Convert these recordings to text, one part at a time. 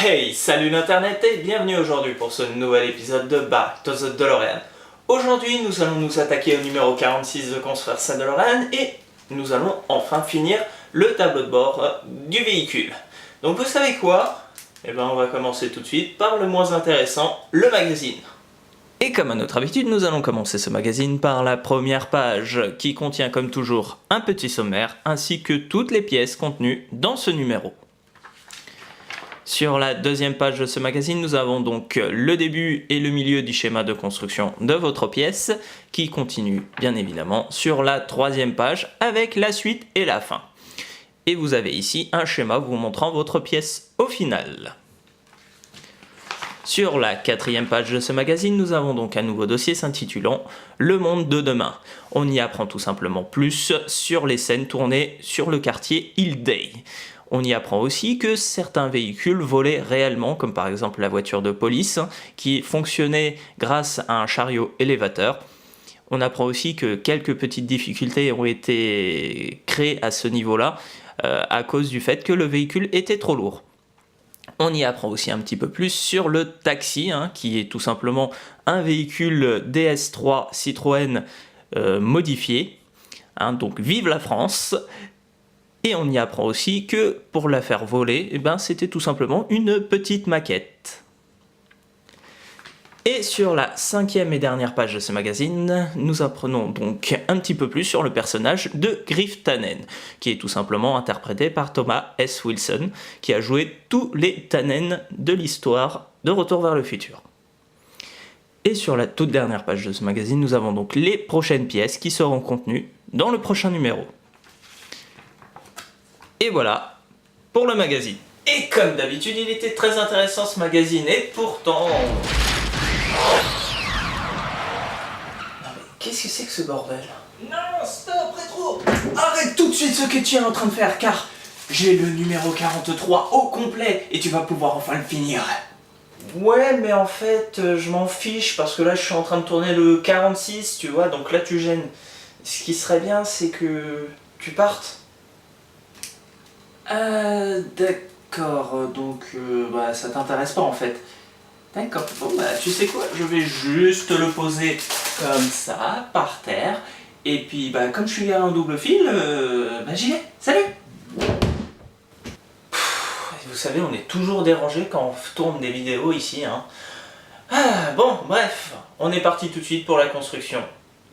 Hey, salut l'internet et bienvenue aujourd'hui pour ce nouvel épisode de Back to the DeLorean. Aujourd'hui, nous allons nous attaquer au numéro 46 de construire sa DeLorean et nous allons enfin finir le tableau de bord du véhicule. Donc vous savez quoi? On va commencer tout de suite par le moins intéressant, le magazine. Et comme à notre habitude, nous allons commencer ce magazine par la première page qui contient comme toujours un petit sommaire ainsi que toutes les pièces contenues dans ce numéro. Sur la deuxième page de ce magazine, nous avons donc le début et le milieu du schéma de construction de votre pièce qui continue bien évidemment sur la troisième page avec la suite et la fin. Et vous avez ici un schéma vous montrant votre pièce au final. Sur la quatrième page de ce magazine, nous avons donc un nouveau dossier s'intitulant « Le monde de demain ». On y apprend tout simplement plus sur les scènes tournées sur le quartier Hillday. On y apprend aussi que certains véhicules volaient réellement, comme par exemple la voiture de police, qui fonctionnait grâce à un chariot élévateur. On apprend aussi que quelques petites difficultés ont été créées à ce niveau-là, à cause du fait que le véhicule était trop lourd. On y apprend aussi un petit peu plus sur le taxi, qui est tout simplement un véhicule DS3 Citroën modifié. Donc vive la France! Et on y apprend aussi que pour la faire voler, c'était tout simplement une petite maquette. Et sur la cinquième et dernière page de ce magazine, nous apprenons donc un petit peu plus sur le personnage de Griff Tannen, qui est tout simplement interprété par Thomas S. Wilson, qui a joué tous les Tannen de l'histoire de Retour vers le futur. Et sur la toute dernière page de ce magazine, nous avons donc les prochaines pièces qui seront contenues dans le prochain numéro. Et voilà pour le magazine. Et comme d'habitude, il était très intéressant ce magazine, et pourtant... Non mais qu'est-ce que c'est que ce bordel? Non, stop, rétro! Arrête tout de suite ce que tu es en train de faire, car j'ai le numéro 43 au complet, et tu vas pouvoir enfin le finir. Ouais, mais en fait, je m'en fiche, parce que là, je suis en train de tourner le 46, tu vois, donc là, tu gênes. Ce qui serait bien, c'est que tu partes. D'accord, donc ça t'intéresse pas en fait. D'accord, bon tu sais quoi, je vais juste le poser comme ça, par terre, et puis comme je suis garé en double fil, j'y vais, salut. Vous savez, on est toujours dérangé quand on tourne des vidéos ici, bon, bref, on est parti tout de suite pour la construction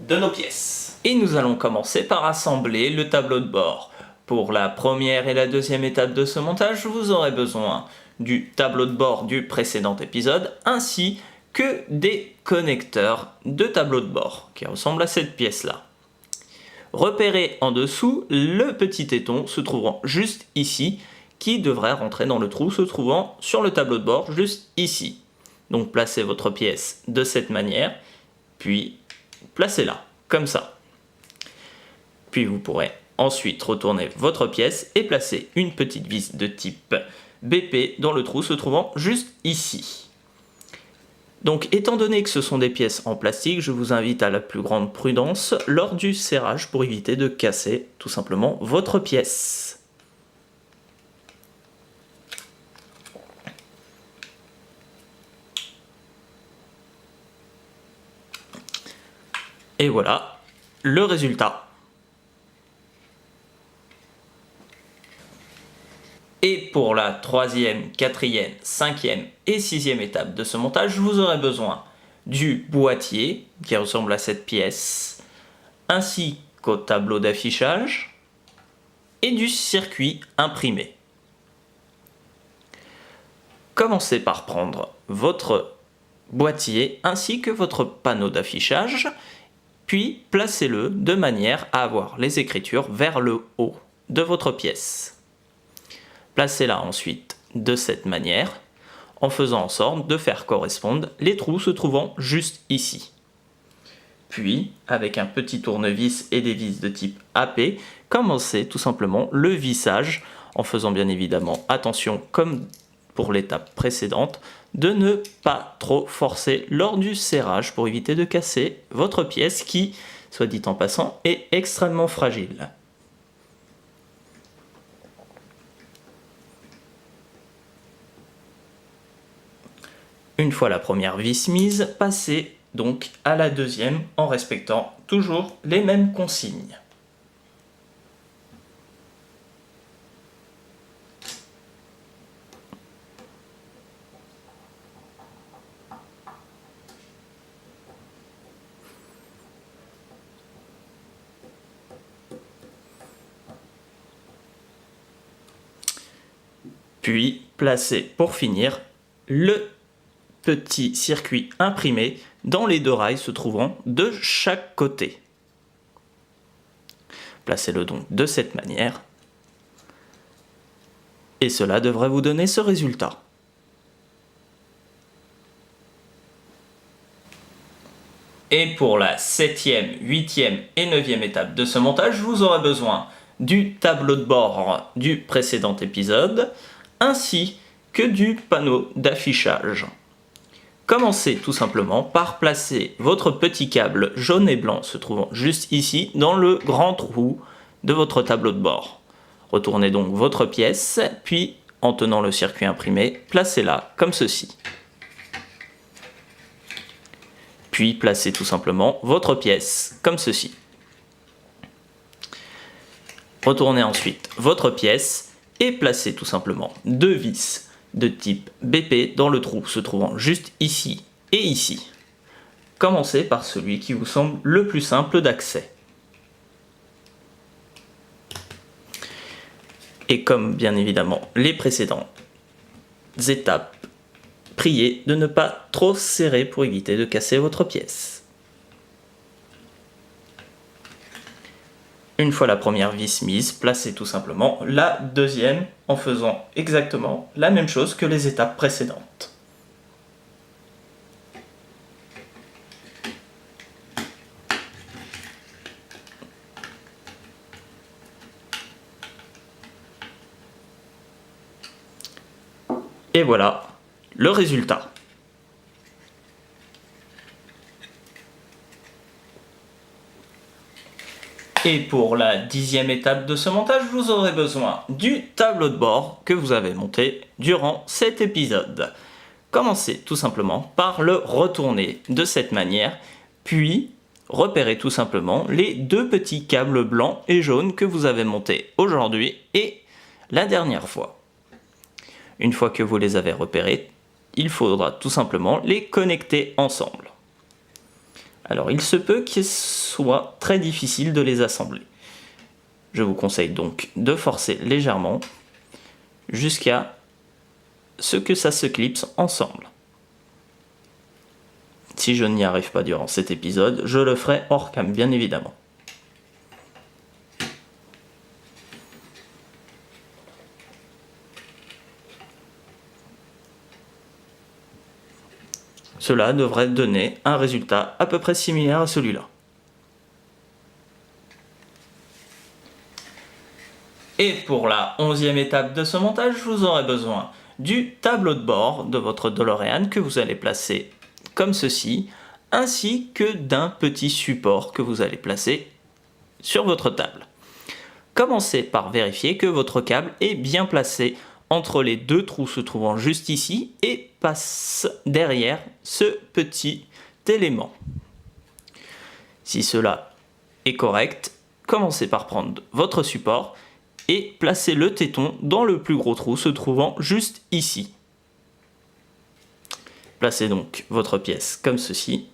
de nos pièces. Et nous allons commencer par assembler le tableau de bord. Pour la première et la deuxième étape de ce montage, vous aurez besoin du tableau de bord du précédent épisode, ainsi que des connecteurs de tableau de bord, qui ressemblent à cette pièce-là. Repérez en dessous le petit téton se trouvant juste ici, qui devrait rentrer dans le trou se trouvant sur le tableau de bord juste ici. Donc placez votre pièce de cette manière, puis placez-la, comme ça. Puis vous pourrez ensuite, retournez votre pièce et placez une petite vis de type BP dans le trou se trouvant juste ici. Donc, étant donné que ce sont des pièces en plastique, je vous invite à la plus grande prudence lors du serrage pour éviter de casser tout simplement votre pièce. Et voilà le résultat. Et pour la troisième, quatrième, cinquième et sixième étape de ce montage, vous aurez besoin du boîtier qui ressemble à cette pièce, ainsi qu'au tableau d'affichage et du circuit imprimé. Commencez par prendre votre boîtier ainsi que votre panneau d'affichage, puis placez-le de manière à avoir les écritures vers le haut de votre pièce. Placez-la ensuite de cette manière, en faisant en sorte de faire correspondre les trous se trouvant juste ici. Puis, avec un petit tournevis et des vis de type AP, commencez tout simplement le vissage, en faisant bien évidemment attention, comme pour l'étape précédente, de ne pas trop forcer lors du serrage pour éviter de casser votre pièce qui, soit dit en passant, est extrêmement fragile. Une fois la première vis mise, passez donc à la deuxième en respectant toujours les mêmes consignes. Puis placez pour finir le petit circuit imprimé dans les deux rails se trouvant de chaque côté. Placez-le donc de cette manière et cela devrait vous donner ce résultat. Et pour la 7e, 8e et 9e étape de ce montage, vous aurez besoin du tableau de bord du précédent épisode ainsi que du panneau d'affichage. Commencez tout simplement par placer votre petit câble jaune et blanc se trouvant juste ici dans le grand trou de votre tableau de bord. Retournez donc votre pièce, puis en tenant le circuit imprimé, placez-la comme ceci. Puis placez tout simplement votre pièce comme ceci. Retournez ensuite votre pièce et placez tout simplement deux vis de type BP dans le trou se trouvant juste ici et ici. Commencez par celui qui vous semble le plus simple d'accès. Et comme bien évidemment les précédentes étapes, priez de ne pas trop serrer pour éviter de casser votre pièce. Une fois la première vis mise, placez tout simplement la deuxième en faisant exactement la même chose que les étapes précédentes. Et voilà le résultat. Et pour la 10e étape de ce montage, vous aurez besoin du tableau de bord que vous avez monté durant cet épisode. Commencez tout simplement par le retourner de cette manière, puis repérez tout simplement les deux petits câbles blancs et jaunes que vous avez montés aujourd'hui et la dernière fois. Une fois que vous les avez repérés, il faudra tout simplement les connecter ensemble. Alors il se peut qu'il soit très difficile de les assembler. Je vous conseille donc de forcer légèrement jusqu'à ce que ça se clipse ensemble. Si je n'y arrive pas durant cet épisode, je le ferai hors cam bien évidemment. Cela devrait donner un résultat à peu près similaire à celui-là. Et pour la 11e étape de ce montage, vous aurez besoin du tableau de bord de votre DeLorean que vous allez placer comme ceci, ainsi que d'un petit support que vous allez placer sur votre table. Commencez par vérifier que votre câble est bien placé entre les deux trous se trouvant juste ici et passe derrière ce petit élément. Si cela est correct, commencez par prendre votre support et placez le téton dans le plus gros trou se trouvant juste ici. Placez donc votre pièce comme ceci.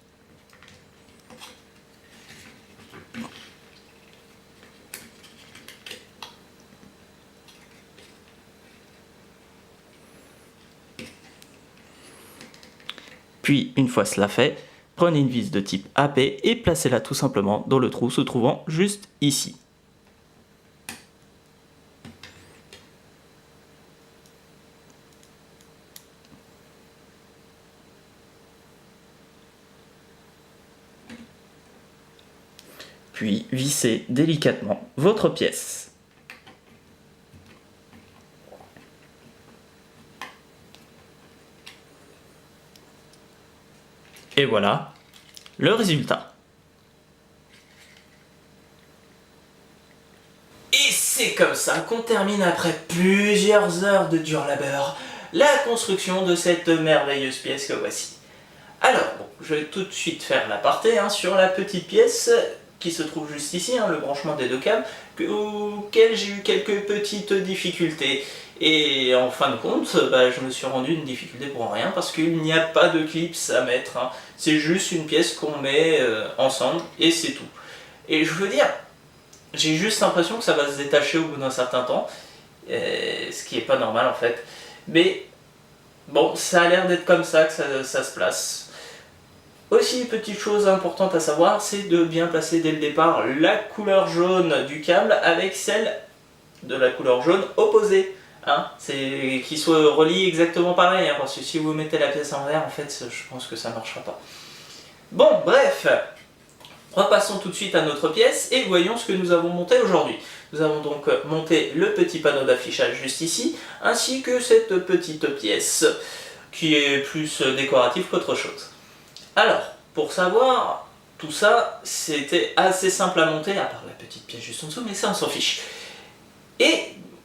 Puis, une fois cela fait, prenez une vis de type AP et placez-la tout simplement dans le trou se trouvant juste ici. Puis, vissez délicatement votre pièce. Et voilà le résultat. Et c'est comme ça qu'on termine après plusieurs heures de dur labeur la construction de cette merveilleuse pièce que voici. Alors, bon, je vais tout de suite faire l'aparté sur la petite pièce qui se trouve juste ici, le branchement des deux câbles, auquel j'ai eu quelques petites difficultés. Et en fin de compte, je me suis rendu une difficulté pour rien, parce qu'il n'y a pas de clips à mettre. C'est juste une pièce qu'on met ensemble, et c'est tout. Et je veux dire, j'ai juste l'impression que ça va se détacher au bout d'un certain temps, ce qui est pas normal en fait. Mais bon, ça a l'air d'être comme ça que ça se place. Aussi, petite chose importante à savoir, c'est de bien placer dès le départ la couleur jaune du câble avec celle de la couleur jaune opposée. C'est qu'ils soient reliés exactement pareil, parce que si vous mettez la pièce en vert, en fait, je pense que ça ne marchera pas. Bon, bref, repassons tout de suite à notre pièce et voyons ce que nous avons monté aujourd'hui. Nous avons donc monté le petit panneau d'affichage juste ici, ainsi que cette petite pièce, qui est plus décorative qu'autre chose. Alors, pour savoir, tout ça, c'était assez simple à monter, à part la petite pièce juste en dessous, mais ça on s'en fiche. Et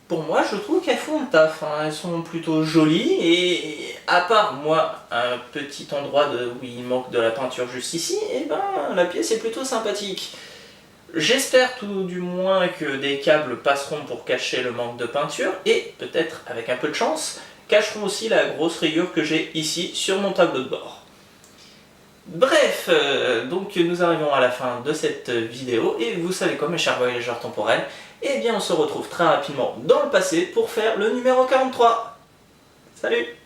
pour moi, je trouve qu'elles font le taf, elles sont plutôt jolies, et à part moi, un petit endroit où il manque de la peinture juste ici, et la pièce est plutôt sympathique. J'espère tout du moins que des câbles passeront pour cacher le manque de peinture, et peut-être, avec un peu de chance, cacheront aussi la grosse rayure que j'ai ici sur mon tableau de bord. Bref, donc nous arrivons à la fin de cette vidéo, et vous savez quoi mes chers voyageurs temporels, eh bien on se retrouve très rapidement dans le passé pour faire le numéro 43. Salut!